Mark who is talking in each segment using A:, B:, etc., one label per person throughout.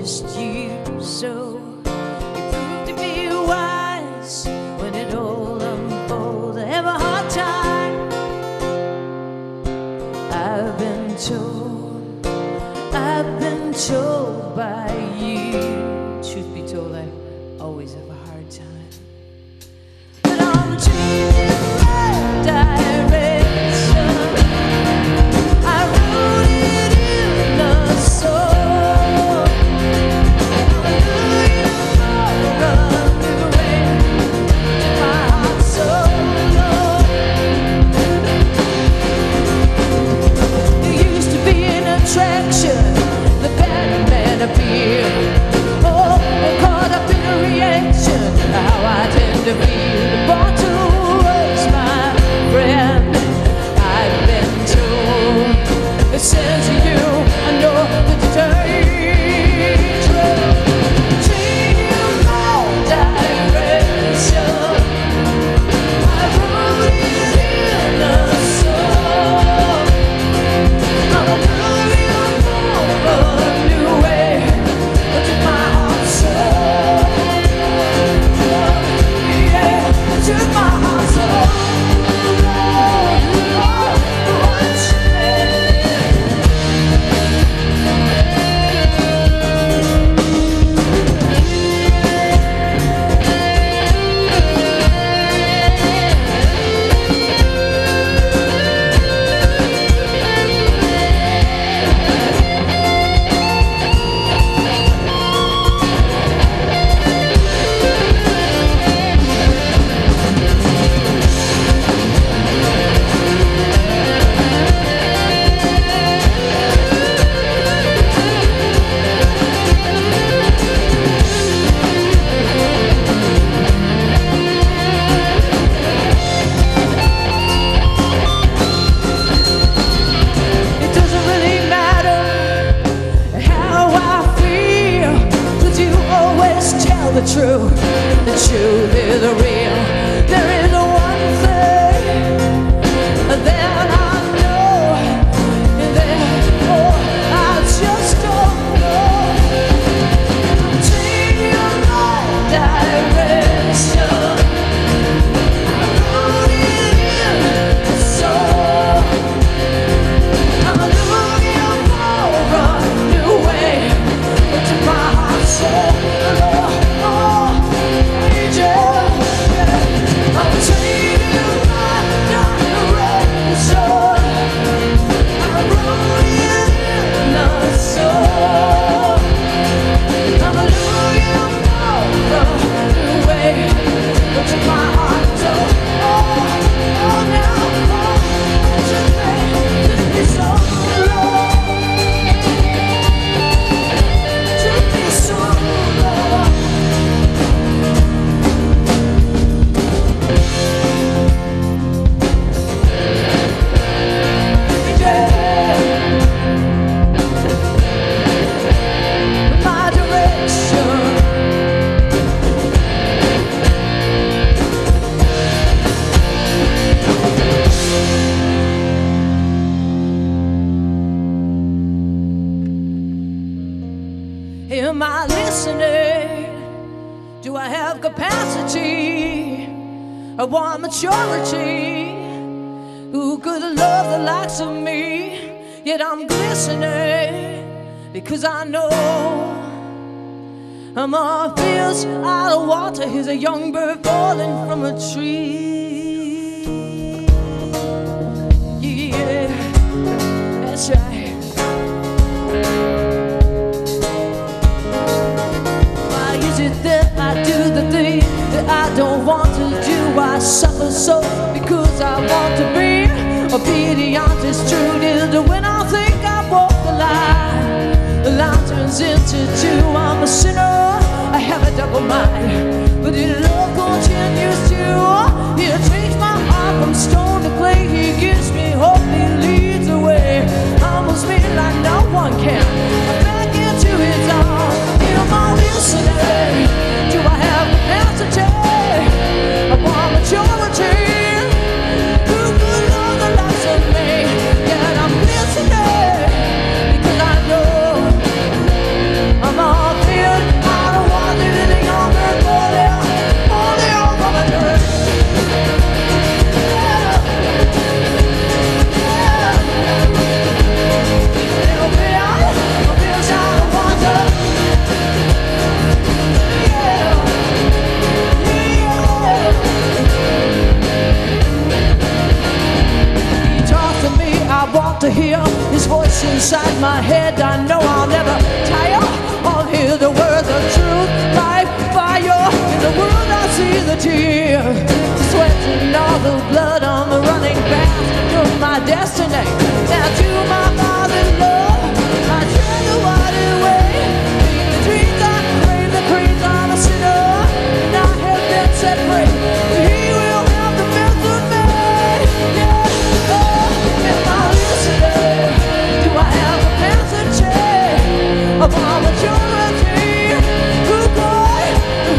A: just you. So you proved to be wise when it all unfolds. I have a hard time. I've been told by you. Truth be told, I always have a hard time. But I'm changing my direction. I wrote it in the soul. I'm looking for a new way to my heart so low. You used to be an attraction, the better man appeared. Oh, we're caught up in a reaction, how I tend to feel. The bottle was my friend. I've been told, it says to you, I know that the time's true. Changing my direction, I wrote it in the soul. I'm looking for a new way to my heart so. Yeah, to my heart so. It doesn't really matter how I feel, 'cause you always tell the truth. The truth is real. There is one thing that I know, that I just don't know. I'm changing my direction. I wrote it in the soul. I'm looking for a new way to my heart so. I'm changing my direction. I wrote it in the soul. I'm looking for a new way to my heart so. Oh, now, to be so low. To be so low. My direction. Am I listening? Do I have capacity? I want maturity. Who could love the likes of me? Yet I'm glistening because I know I'm a fish out of water. Here's a young bird falling from a tree. Yeah, that's right. Why is it that I do the thing that I don't want to do? I suffer so because I want to be the honest truth is that when I think I walk the line turns into two. I'm a sinner, I have a double mind, but the love continues to. He takes my heart from stone to clay. He gives me hope, he leads the way. Almost me like no one can. Back into his arms. Am I listening? Do I have capacity? I want maturity. Who could love the likes of me? Yeah, I'm listening because I know I'm all voice inside my head, I know I'll never tire. I'll hear the words of truth like fire. In the world I see the tears, the sweat and all the blood. I'm running fast to my destiny. Now to my Father's love, I turn the water away. The dreams I crave, the creeds I'm a sinner. Now I have been set free. He will have the best of me. Yeah, oh, am I listening? Do I have a message of opportunity?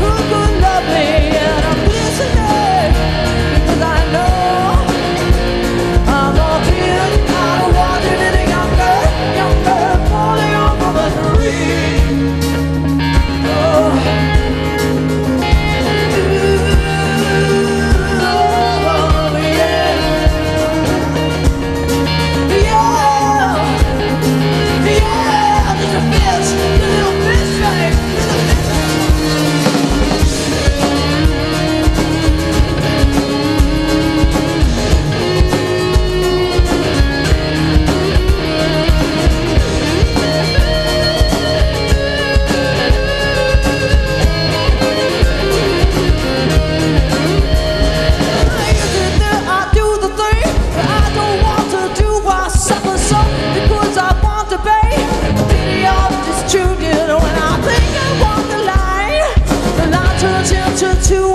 A: Who could love me? And I'm listening because I know I'm all filled. I don't want anything younger, falling over the dream. Oh, yeah. There's a fish, a little fish right.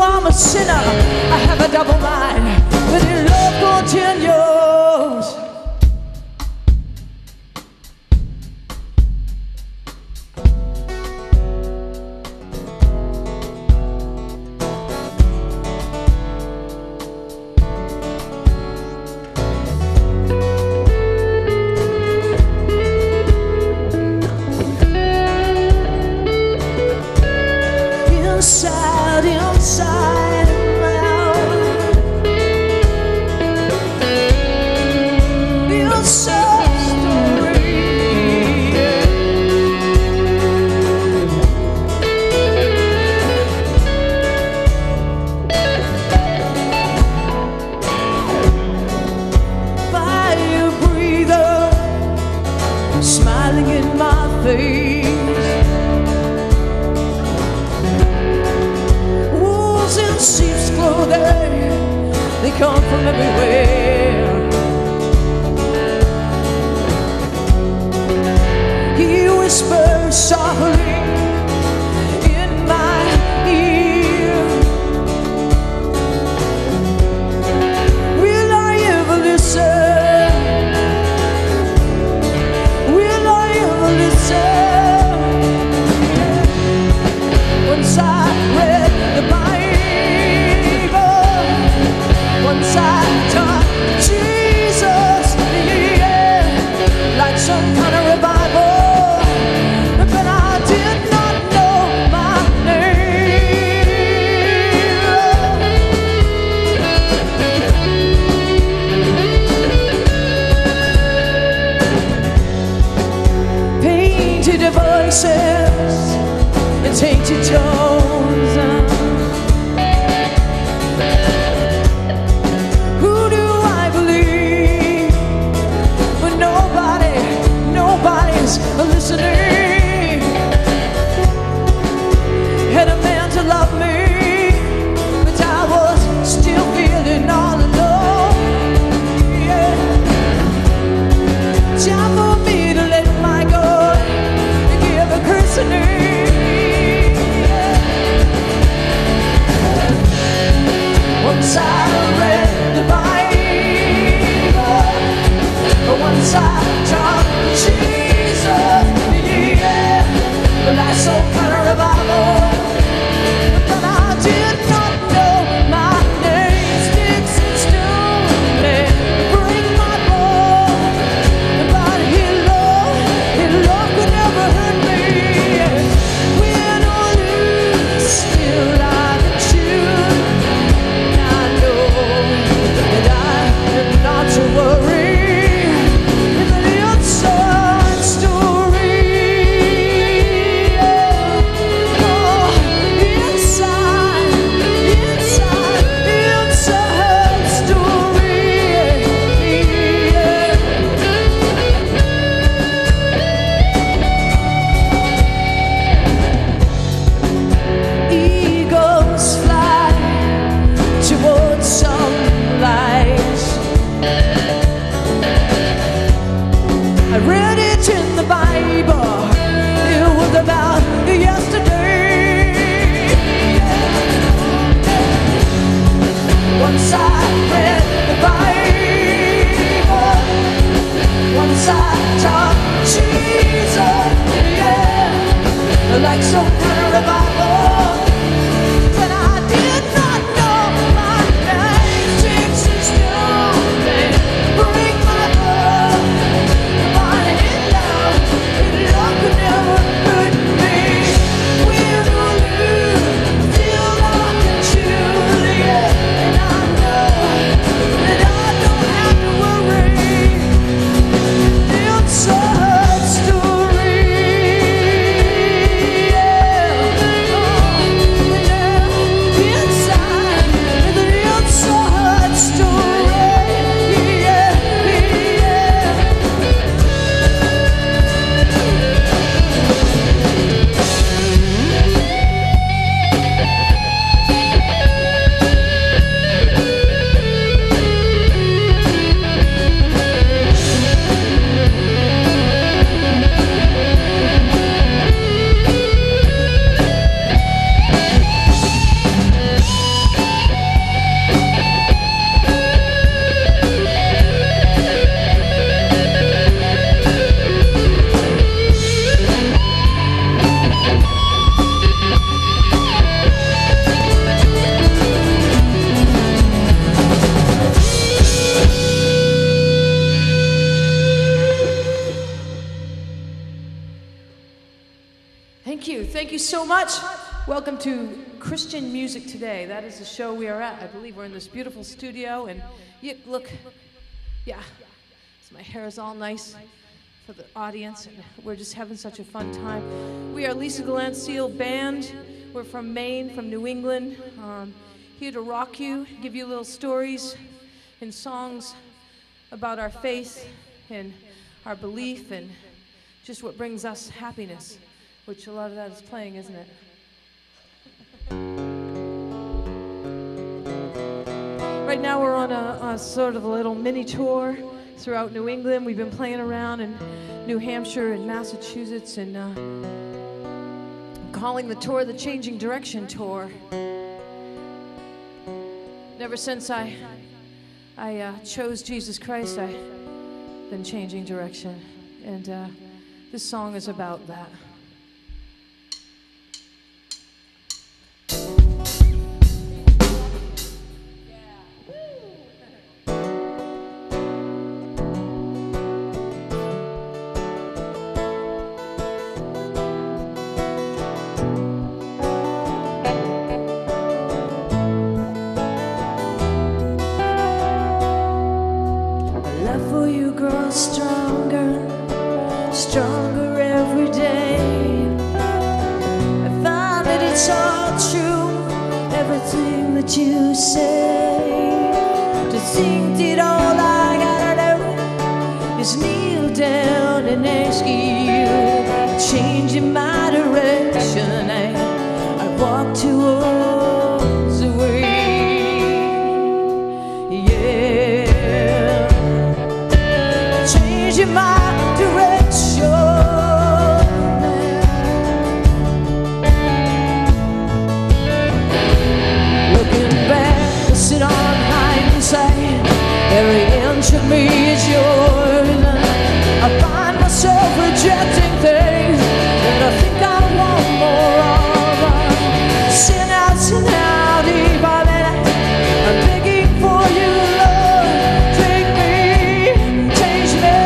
A: I'm a sinner, I have a double mind, but in love continues. Inside out, your sad story. Fire breather, smiling in my face. Sheep's clothing, they come from everywhere. He whispers softly in my ear. Will I ever listen? Will I ever listen? Once I read the Bible, once I taught Jesus, yeah, like some kind of revival, but I did not know my name. Painted voices and tainted tones. Listening, had a man to love me, but I was still feeling all alone. Yeah. Time for me to let my go and give a christening. Yeah. Once I read the Bible, once I taught Jesus, yeah, like some kind of revival, but I did not know my name. Sticks and stones and break my bones, but His love could never hurt me. Win or lose, still I can choose. I know that I am not to worry. Once I read the Bible, once I taught Jesus, yeah, like some kind of revival. When I did not know my name, Jesus knew me, break my heart, body in love, and love could never hurt me. When will you feel like a Juliet? And I know that I don't have to worry. It's a story, yeah. Inside, it's a story, yeah, yeah. Thank you so much. Welcome to Christian Music Today. That is the show we are at. I believe we're in this beautiful studio, and you look, yeah, so my hair is all nice for the audience, and we're just having such a fun time. We are Lisa Gallant Seal Band. We're from Maine, from New England, here to rock you, give you little stories and songs about our faith and our belief and just what brings us happiness, which a lot of that is playing, isn't it? Right now we're on a sort of a little mini tour throughout New England. We've been playing around in New Hampshire and Massachusetts, and calling the tour the Changing Direction Tour. Ever since I chose Jesus Christ, I've been changing direction, and this song is about that. Stronger every day. I find that it's all true, everything that you say. To think that all I gotta do is kneel down and ask you, changing my direction. I walk towards the way. Yeah, changing my direction. Every inch of me is yours. I find myself rejecting things that I think I want more of. Sin out, deep, I'm begging for you, Lord. Take me, change me,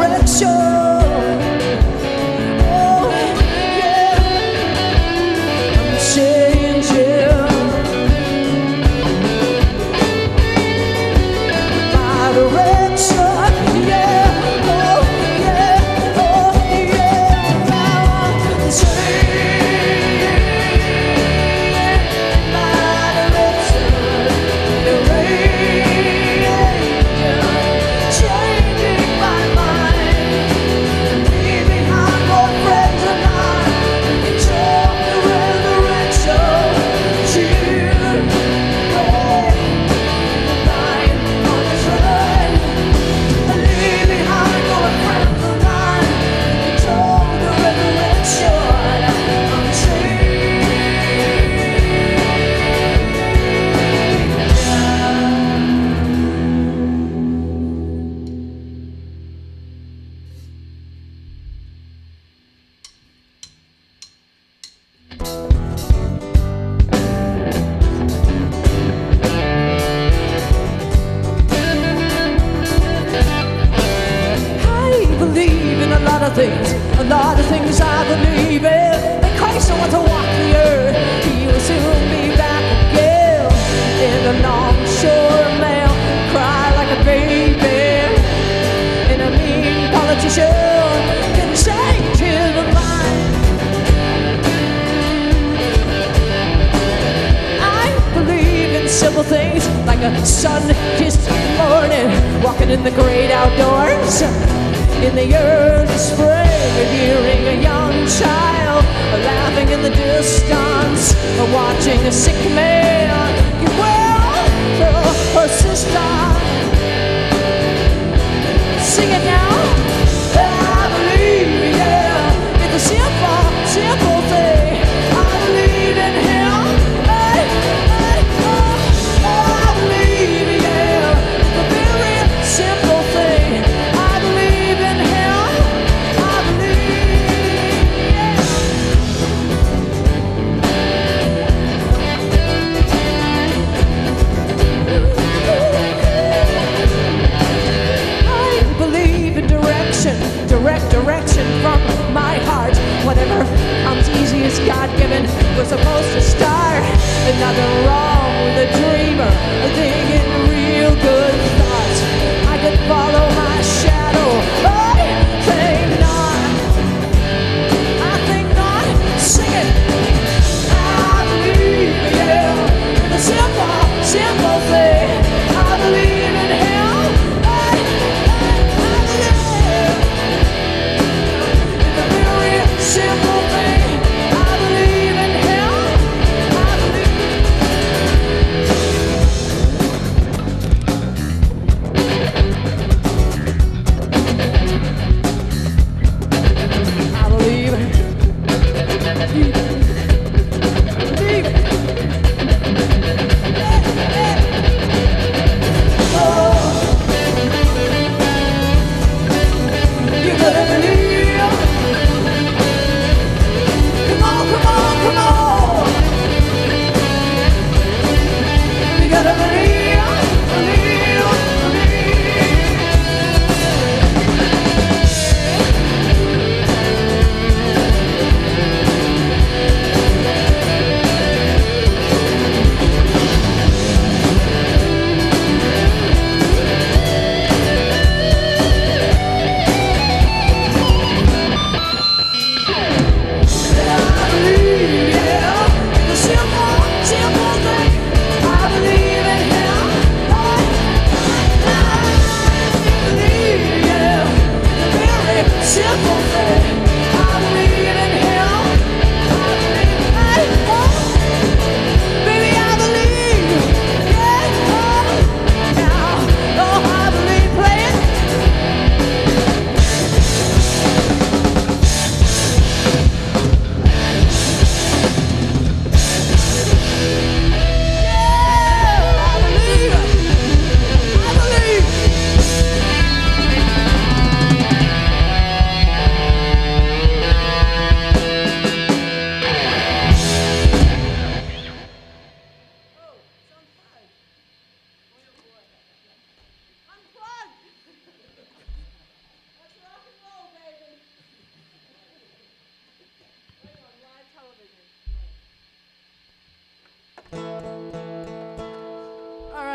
A: direction. Oh, yeah, I'm changing my direction. Yeah, oh, yeah, oh, yeah. Now I'm changing my direction. Changing my mind, leave behind old friends of mine, enjoy the resurrection. Cheer, pray, night on the train, leave behind old friends of mine, enjoy the resurrection. I'm a lot of things I believe in. That Christ wants to walk the earth. He will soon be back again. In a longshore mail, cry like a baby. And a mean politician can change his mind. I believe in simple things like a sun-kissed morning, walking in the great outdoors. In the early spring, hearing a young child laughing in the distance, watching a sick man get well to her sister. Sing it now. I believe, yeah, it's a simple, simple thing. I believe in him. Hey, hey, oh, I believe, yeah, it's a very simple thing. I believe in him. I believe, yeah.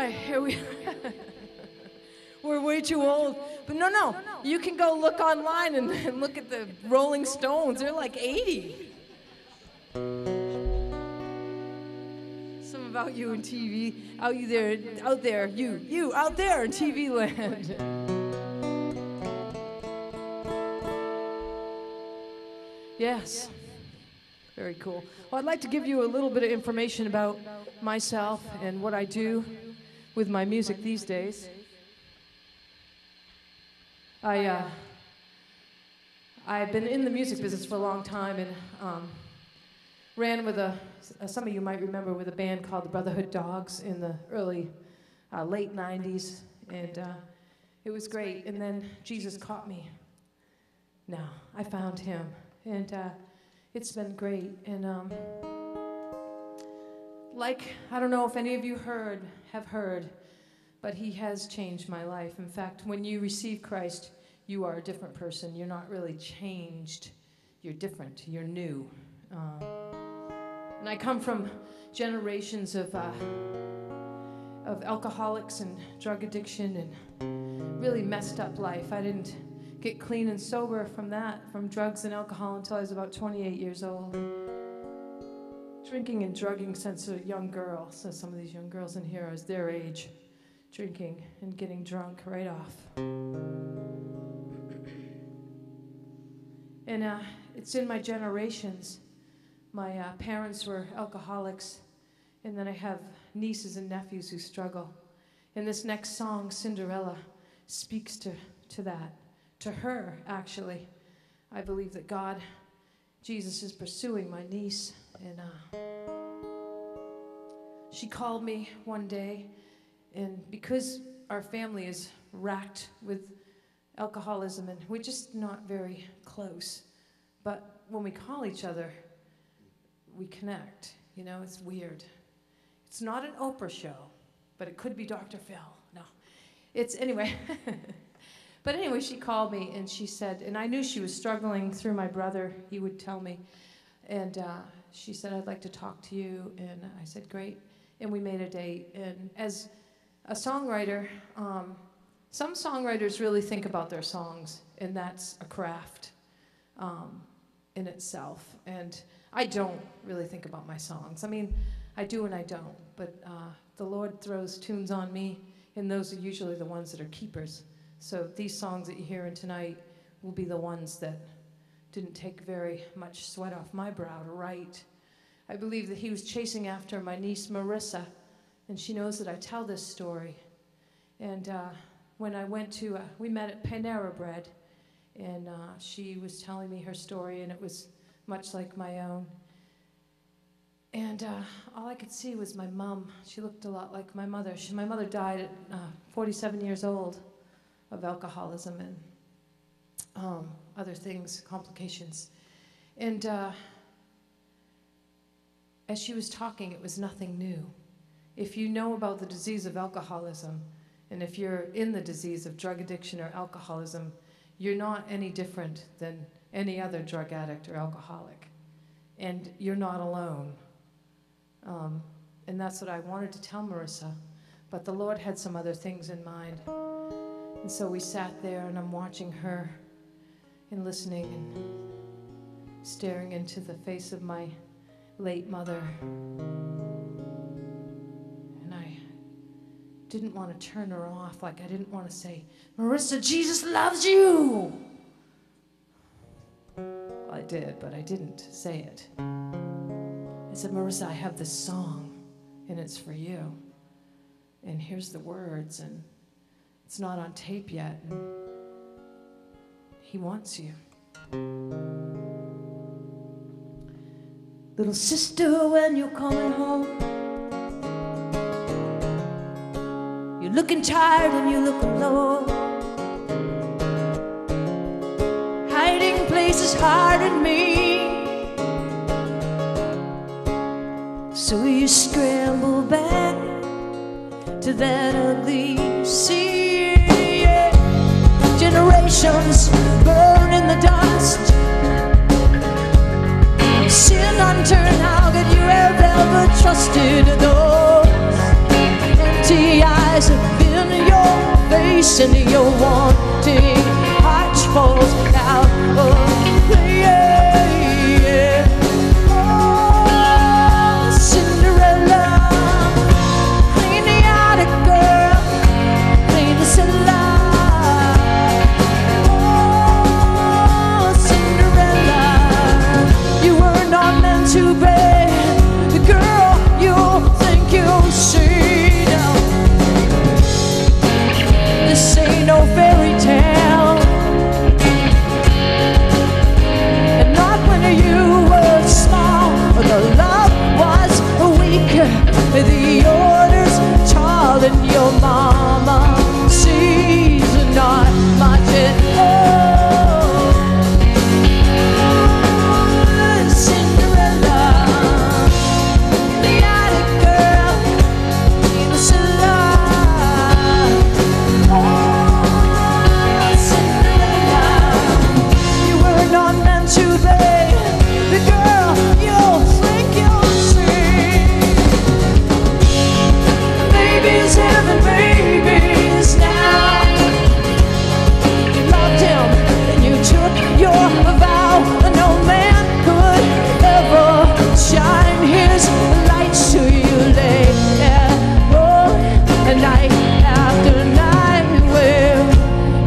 A: right, here we we're way too old. But no, you can go look online and look at the Rolling Stones. They're like 80. Some about you in TV, out there, you out there in TV land. Yes. Very cool. Well, I'd like to give you a little bit of information about myself and what I do with my music these days. I've been in the music business for a long time and ran with some of you might remember, with a band called the Brotherhood Dogs in the late 90s, and it was great. And then Jesus caught me. Now, I found him, and it's been great. And I don't know if any of you have heard, but he has changed my life. In fact, when you receive Christ, you are a different person. You're not really changed. You're different. You're new. And I come from generations of alcoholics and drug addiction and really messed up life. I didn't get clean and sober from drugs and alcohol until I was about 28 years old. Drinking and drugging since a young girl. So some of these young girls in here is their age, drinking and getting drunk right off. And it's in my generations. My parents were alcoholics, and then I have nieces and nephews who struggle. And this next song, Cinderella, speaks to that. To her, actually. I believe that Jesus is pursuing my niece, and she called me one day, and because our family is racked with alcoholism, and we're just not very close, but when we call each other, we connect. You know, it's weird. It's not an Oprah show, but it could be Dr. Phil. No. Anyway. But anyway, she called me and she said, and I knew she was struggling through my brother, he would tell me. And she said, I'd like to talk to you. And I said, great. And we made a date. And as a songwriter, some songwriters really think about their songs, and that's a craft in itself. And I don't really think about my songs. I mean, I do and I don't. But the Lord throws tunes on me, and those are usually the ones that are keepers. So these songs that you're hearing tonight will be the ones that didn't take very much sweat off my brow to write. I believe that he was chasing after my niece Marissa, and she knows that I tell this story. And when I went we met at Panera Bread, and she was telling me her story, and it was much like my own. And all I could see was my mom. She looked a lot like my mother. My mother died at 47 years old of alcoholism and other things, complications. And as she was talking, it was nothing new. If you know about the disease of alcoholism, and if you're in the disease of drug addiction or alcoholism, you're not any different than any other drug addict or alcoholic. And you're not alone. And that's what I wanted to tell Marissa. But the Lord had some other things in mind. And so we sat there, and I'm watching her and listening and staring into the face of my late mother. And I didn't want to turn her off. Like, I didn't want to say, Marissa, Jesus loves you. Well, I did, but I didn't say it. I said, Marissa, I have this song, and it's for you. And here's the words, and it's not on tape yet, and he wants you. Little sister, when you're coming home, you're looking tired and you're looking low. Hiding places hard in me, so you scramble back to that ugly sea. Generations burn in the dust, sin unturned. How could you have ever trusted those empty eyes? peace and you're wanting. Heart falls out of place. Oh, Cinderella, clean the attic, girl, clean the cellar. Oh, Cinderella, you were not meant to be the girl you think you see now. This ain't no fairy tale, and not when you were small. The love was weak, the orders tall, and your mama sees not much at all. Cinderella, the attic girl in the cellar. Oh, Cinderella, you were not meant to be the girl you think you'll see. Babies having babies now. You loved him and you took your vow. No man could ever shine his lights to you later. Oh, night after night, well,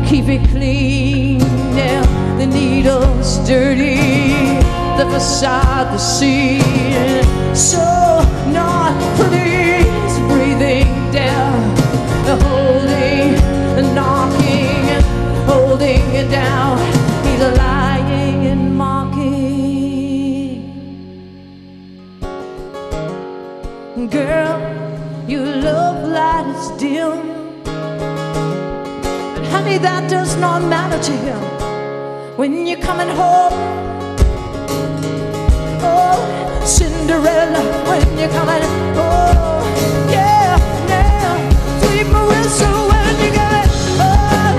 A: keep it clean now. The needle's dirty, the facade, the scene, so not pretty. It's breathing down, holding, knocking, holding it down. He's lying and mocking. Girl, your love light is dim, but honey, that does not matter to him. When you're coming home, oh, Cinderella, when you're coming home, yeah, now, sweep my whistle when you get it, oh,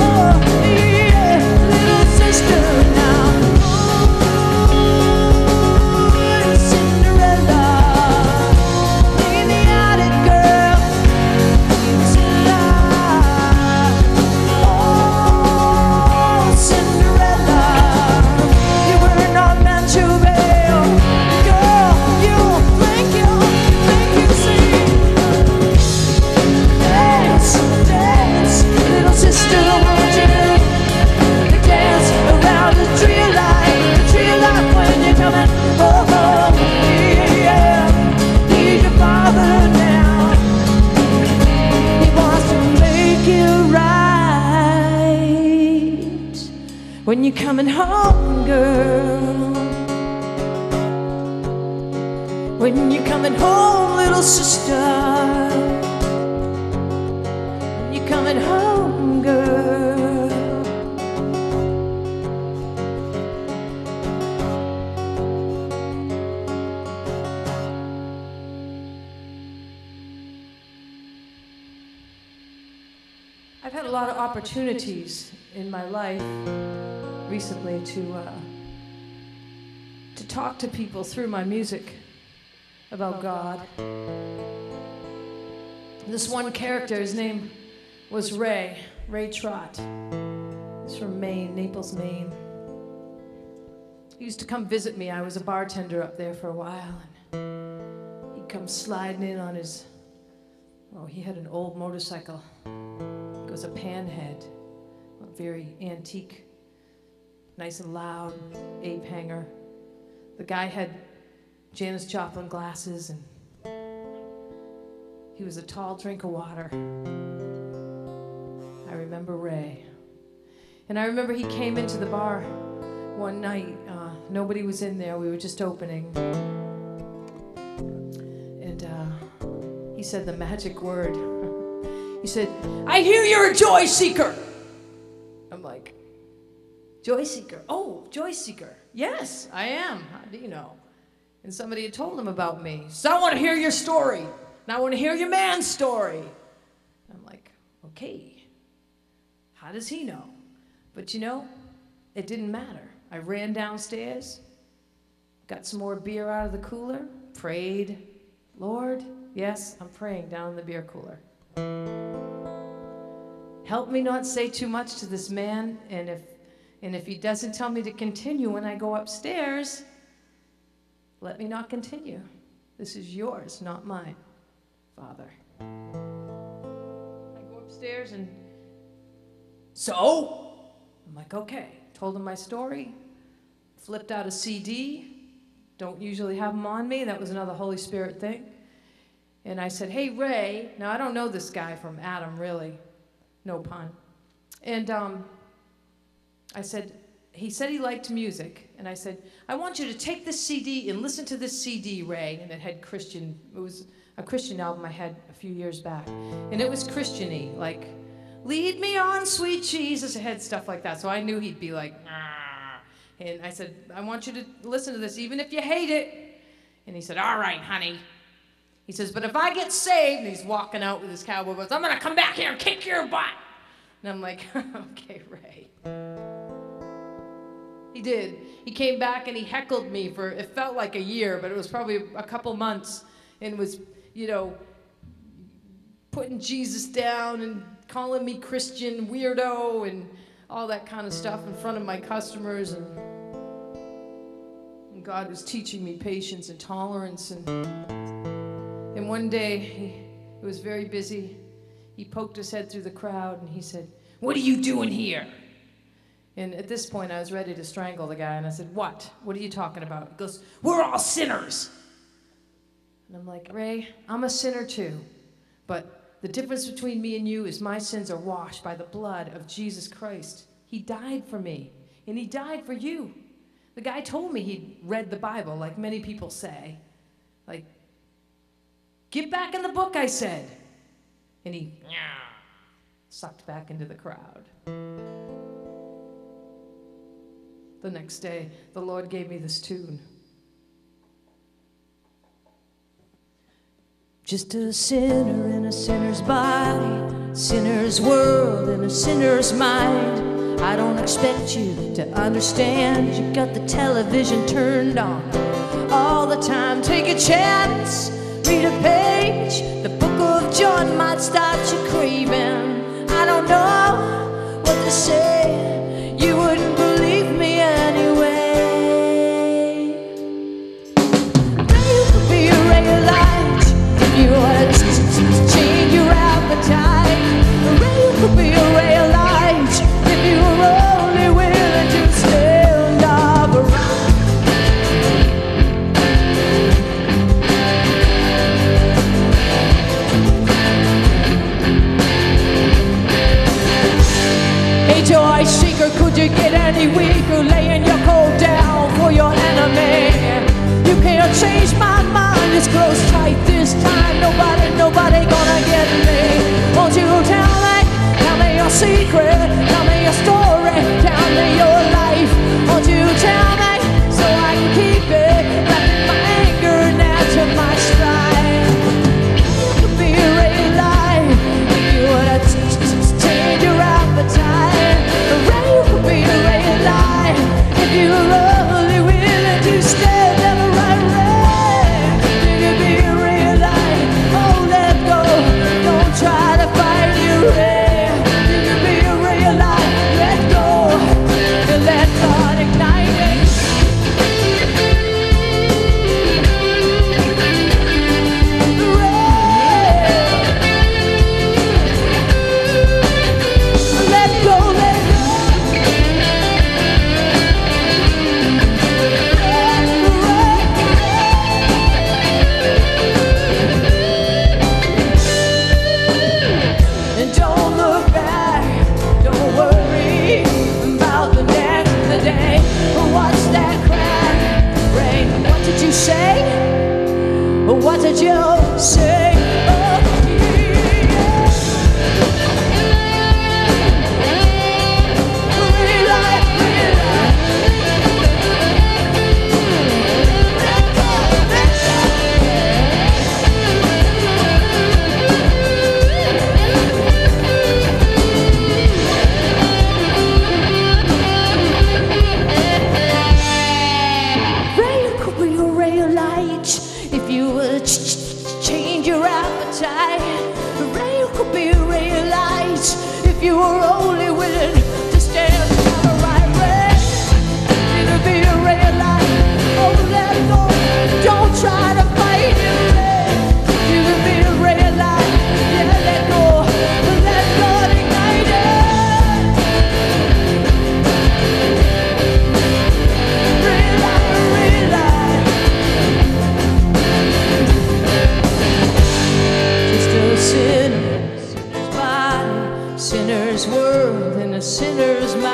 A: oh, yeah, little sister now, oh, Cinderella, in the attic, girl, it's alive, oh, Cinderella, you were not meant to be. Girl, you think you see. Dance, dance, little sister, won't you dance around the tree of light when you're coming home. Yeah, he's your father now. He wants to make it right when you're coming home, girl. When you're coming home, little sister. When you're coming home, girl. I've had a lot of opportunities in my life recently to talk to people through my music about God. This one character, his name was Ray Trott. He's from Maine, Naples, Maine. He used to come visit me. I was a bartender up there for a while, and he'd come sliding in on his, oh, he had an old motorcycle. It was a panhead, a very antique, nice and loud, ape hanger. The guy had Janis Joplin glasses, and he was a tall drink of water. I remember Ray. And I remember he came into the bar one night. Nobody was in there. We were just opening. And he said the magic word. He said, "I hear you're a joy seeker." I'm like, joy seeker? Oh, joy seeker. Yes, I am. How do you know? And somebody had told him about me. So I want to hear your story. And I want to hear your man's story. I'm like, okay. How does he know? But you know, it didn't matter. I ran downstairs, got some more beer out of the cooler, prayed. Lord, yes, I'm praying down in the beer cooler. help me not say too much to this man, and if he doesn't tell me to continue when I go upstairs, let me not continue. This is yours, not mine, Father. I go upstairs and, so? I'm like, okay. Told him my story, flipped out a CD. Don't usually have them on me. That was another Holy Spirit thing. And I said, hey, Ray. Now, I don't know this guy from Adam, really. No pun. And I said, he said he liked music. And I said, I want you to take this CD and listen to this CD, Ray. And it was a Christian album I had a few years back. And it was Christian-y, like, lead me on, sweet Jesus. It had stuff like that. So I knew he'd be like, ah. And I said, I want you to listen to this, even if you hate it. And he said, all right, honey. He says, but if I get saved, and he's walking out with his cowboy boots, I'm going to come back here and kick your butt. And I'm like, okay, Ray. He did. He came back and he heckled me for, it felt like a year, but it was probably a couple months, and was, you know, putting Jesus down and calling me Christian weirdo and all that kind of stuff in front of my customers. And God was teaching me patience and tolerance. And one day, it was very busy. He poked his head through the crowd and he said, what are you doing here? And at this point, I was ready to strangle the guy. And I said, what? What are you talking about? He goes, we're all sinners. And I'm like, Ray, I'm a sinner too. But the difference between me and you is my sins are washed by the blood of Jesus Christ. He died for me, and he died for you. The guy told me he'd read the Bible, like many people say. Like, get back in the book, I said. And he sucked back into the crowd. The next day, the Lord gave me this tune. Just a sinner in a sinner's body, sinner's world in a sinner's mind. I don't expect you to understand. You got the television turned on all the time. Take a chance, read a page. The book of John might start you craving. I don't know what to say. You wouldn't believe me anyway. You could be a ray of light. You ought to change your appetite. You could be a ray of light if you were only willing to stand up around. Hey, joy seeker, could you get any weaker? Laying your coat down for your enemy. You can't change my mind, it's close tight this time. Nobody gonna get me. Won't you tell me your secret, tell me your story, tell me your life. Won't you tell me so I can keep it, letting my anger now to my stride. You could be a ray of light if you would change your appetite. You could be a ray of light if you were only willing to stand in the right way. You could be a ray of light, oh let go, don't try to fight your way. You could be a ray of light, let go, and let God ignite it. Let go, let go. And don't look back, don't worry about the next day. What's that crack, Ray? What did you say? What did you say? Oh, yeah. Relight, relight. Let go, let Ray, you could be a ray of light if you would change your appetite. Ray, you could be a ray of light if if you were only willing to stand by the right way. It'll be a red light, oh let go, don't try to fight it. It'll be a red light, yeah let go ignite it. Red light, red light. Just a sinner's body, sinner's world, and a sinner's mind.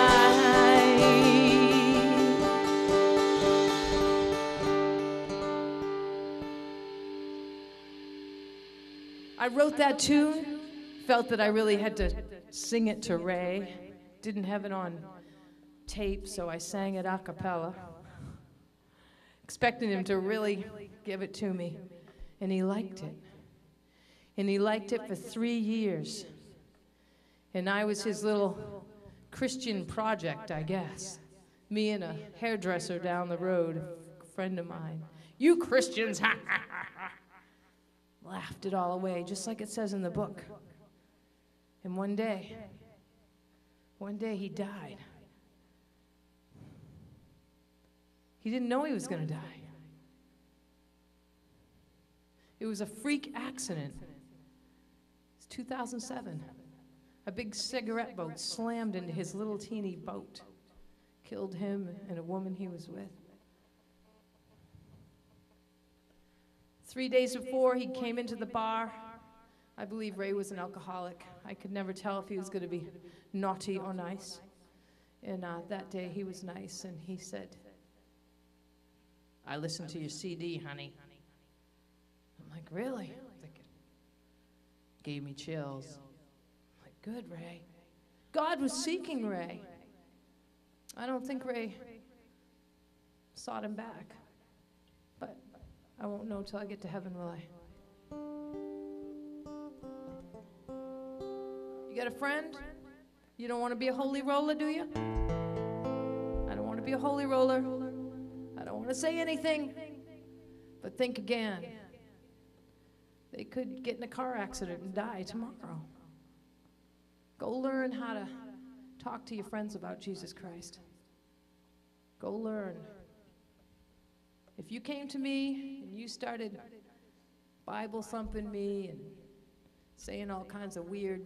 A: I wrote that tune, felt that I really had to sing it to Ray. Didn't have it on tape, so I sang it a cappella, expecting him to really give it to me, and he liked it. And he liked it for 3 years. And I was his little Christian project, I guess. Me and a hairdresser down the road, a friend of mine. You Christians, ha ha ha ha. Laughed it all away, just like it says in the book. And one day he died. He didn't know he was going to die. It was a freak accident. It's 2007. A big cigarette boat slammed into his little teeny boat. Killed him and a woman he was with. 3 days before, he came into the bar. I believe Ray was an alcoholic. I could never tell if he was going to be naughty or nice. And that day he was nice, and he said, "I listened to your CD, honey." I'm like, "Really?" Gave me chills. I'm like, "Good, Ray." God was seeking Ray. I don't think Ray sought him back. But I won't know till I get to heaven, will I? You got a friend? You don't want to be a holy roller, do you? I don't want to be a holy roller. I don't want to say anything. But think again. They could get in a car accident and die tomorrow. Go learn how to talk to your friends about Jesus Christ. Go learn. If you came to me and you started Bible thumping me and saying all kinds of weird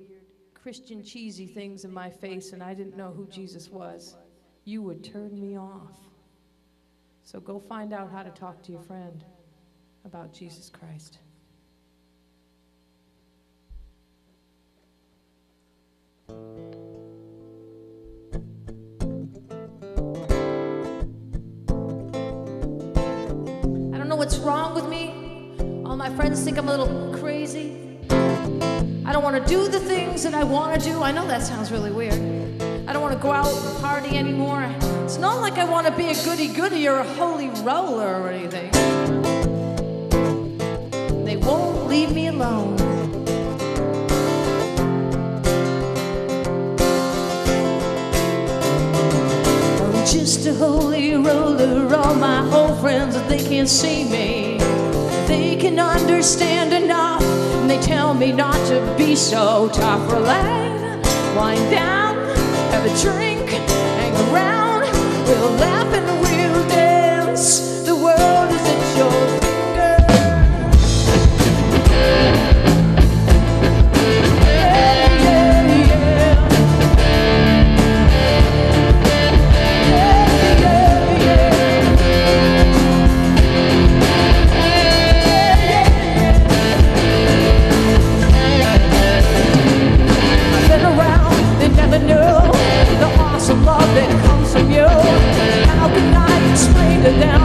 A: Christian cheesy things in my face and I didn't know who Jesus was, you would turn me off. So go find out how to talk to your friend about Jesus Christ. What's wrong with me? All my friends think I'm a little crazy. I don't want to do the things that I want to do. I know that sounds really weird. I don't want to go out and party anymore. It's not like I want to be a goody-goody or a holy roller or anything. They won't leave me alone. I'm just a holy roller. All my old friends, they can't see me. They can understand enough, and they tell me not to be so tough. Relax, wind down, have a drink, hang around. We'll laugh and we'll dance. The world is at your love that comes from you. How can I explain to them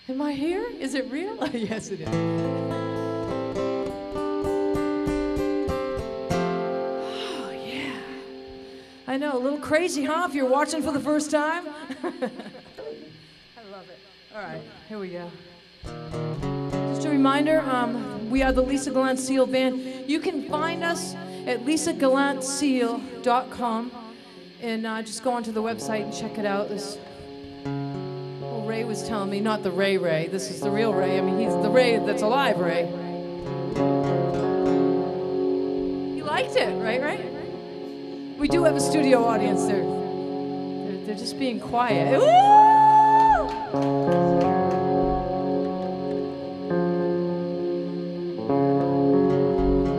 A: Am I here? Is it real? Yes, it is. Oh, yeah. I know, a little crazy, huh? If you're watching for the first time. I love it. All right, here we go. Just a reminder, we are the Lisa Gallant Seal Band. You can find us at lisagallantseal.com and just go onto the website and check it out. This Ray was telling me, not the Ray, this is the real Ray. I mean, he's the Ray that's alive, Ray. He liked it, right? We do have a studio audience there. They're just being quiet. Woo!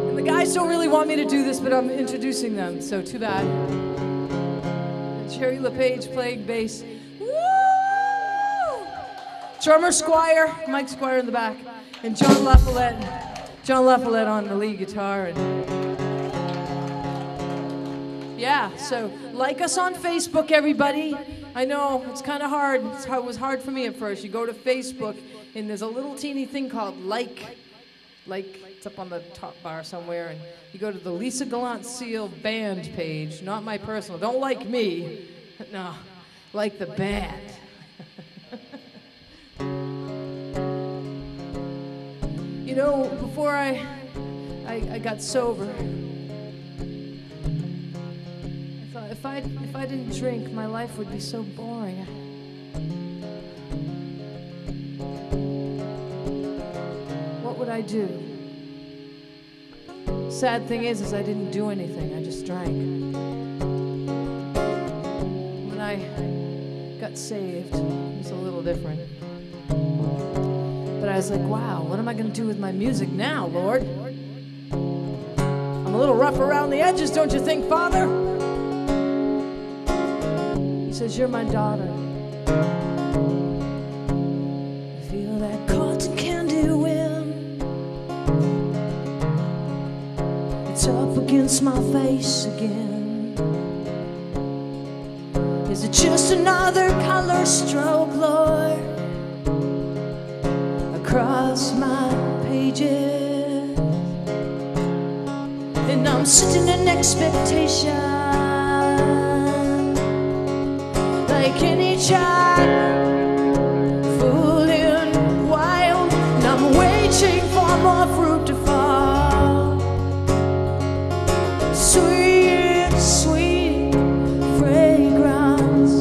A: And the guys don't really want me to do this, but I'm introducing them, so too bad. And Cherry LePage playing bass. Drummer Squire, Mike Squire in the back, and John LaFollette on the lead guitar. And yeah, so like us on Facebook, everybody. I know it's kind of hard. It was hard for me at first. You go to Facebook, and there's a little teeny thing called like. It's up on the top bar somewhere, and you go to the Lisa Gallant Seal Band page, not my personal. Don't like me, no, like the band. You know, before I got sober, I thought if I didn't drink, my life would be so boring. What would I do? Sad thing is I didn't do anything. I just drank. When I got saved, it was a little different. But I was like, wow, what am I going to do with my music now, Lord? I'm a little rough around the edges, don't you think, Father? He says, you're my daughter. I feel that cotton candy wind. It's up against my face again. Is it just another color stroke, Lord? Across my pages, and I'm sitting in expectation, like any child, fooling wild, and I'm waiting for more fruit to fall. Sweet, sweet fragrance.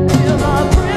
A: Feel my breath.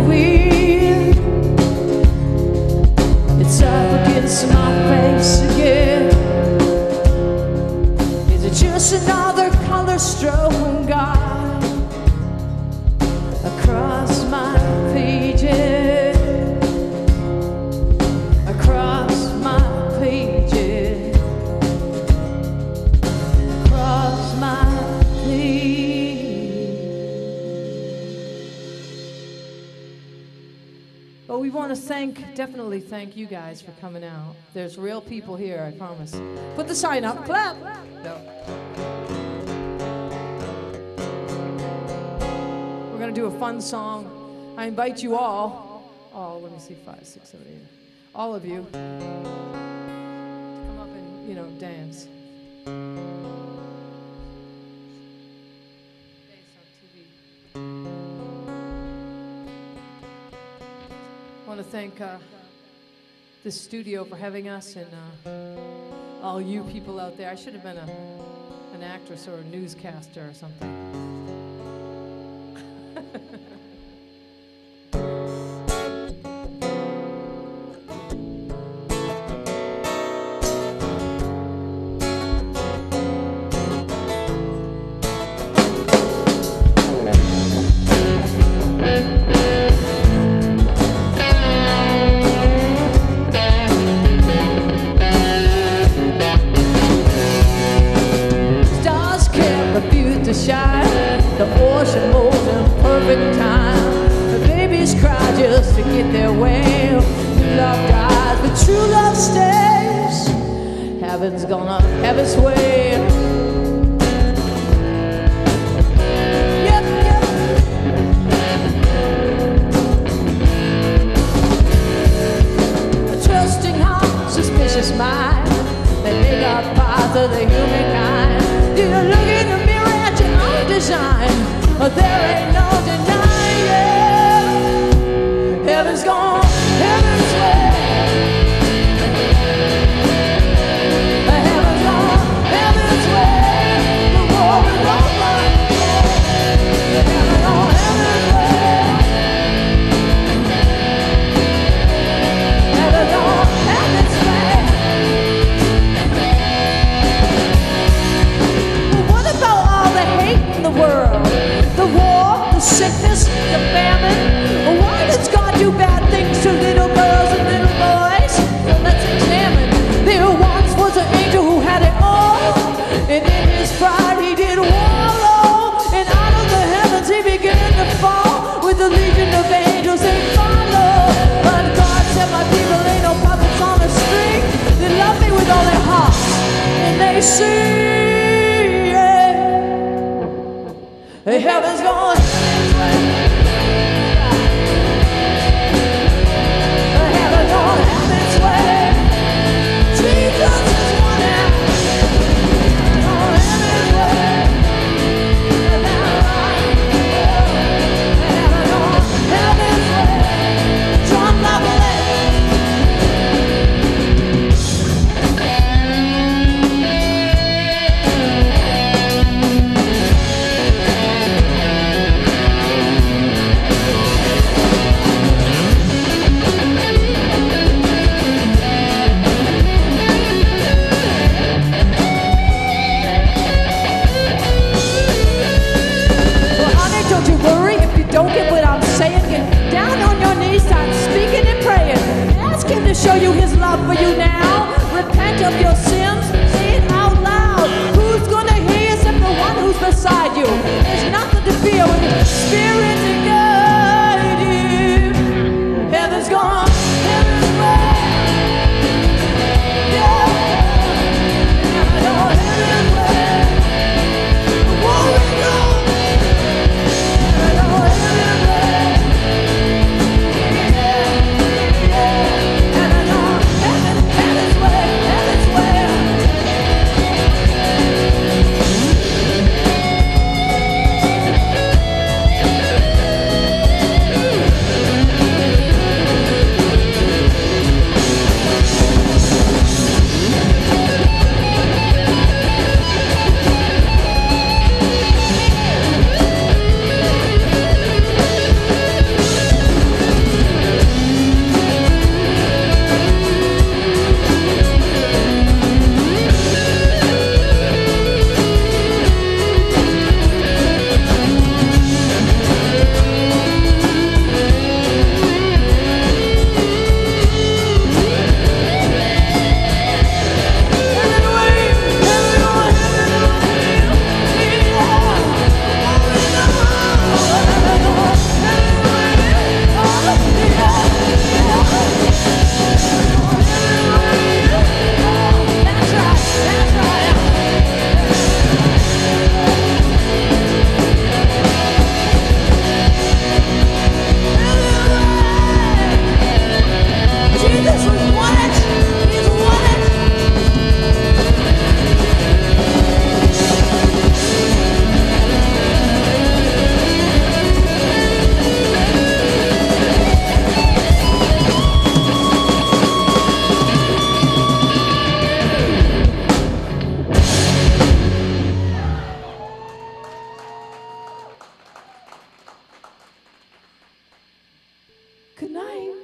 A: weird. It's up against my face again. Is it just another color stroke from God across my pages? Across my pages. Across my pages. Well, we want to definitely thank you guys for coming out. There's real people here, I promise. Put the sign up, clap. No. We're gonna do a fun song. I invite you all, let me see, 5, 6, 7, 8, all of you, to come up and, dance. I want to thank this studio for having us, and all you people out there. I should have been an actress or a newscaster or something. The ocean moves in perfect time. The babies cry just to get their way. Love dies, but true love stays. Heaven's gonna have its way. Yep, yep. A trusting heart, suspicious mind. They make up parts of the humankind. You look in the mirror at your own design. But there ain't no denying heaven's gone, heaven's way. Heaven's gone, heaven's way. The war is over. Heaven's gone, heaven's way. Heaven's gone, heaven's way. But what about all the hate in the world? The war, the sickness, the famine. Why does God do bad things to little girls and little boys? Well, let's examine. There once was an angel who had it all, and in his pride he did wallow. And out of the heavens he began to fall, with a legion of angels they follow. But God said, my people ain't no puppets on a string. They love me with all their hearts, and they sing. Heaven's gone. Heaven's gone, heaven's way. Jesus is one out. Heaven's gone, heaven's way. Heaven's gone, heaven's way. John Lovely. Don't get what I'm saying. Get down on your knees, start speaking and praying. Ask him to show you his love for you now. Repent of your sins, say it out loud. Who's gonna hear you except the one who's beside you? There's nothing to fear when the Spirit to guide you. Heaven's gone, heaven's way. Yeah. Heaven's gone, heaven's way. The war is gone. Good night.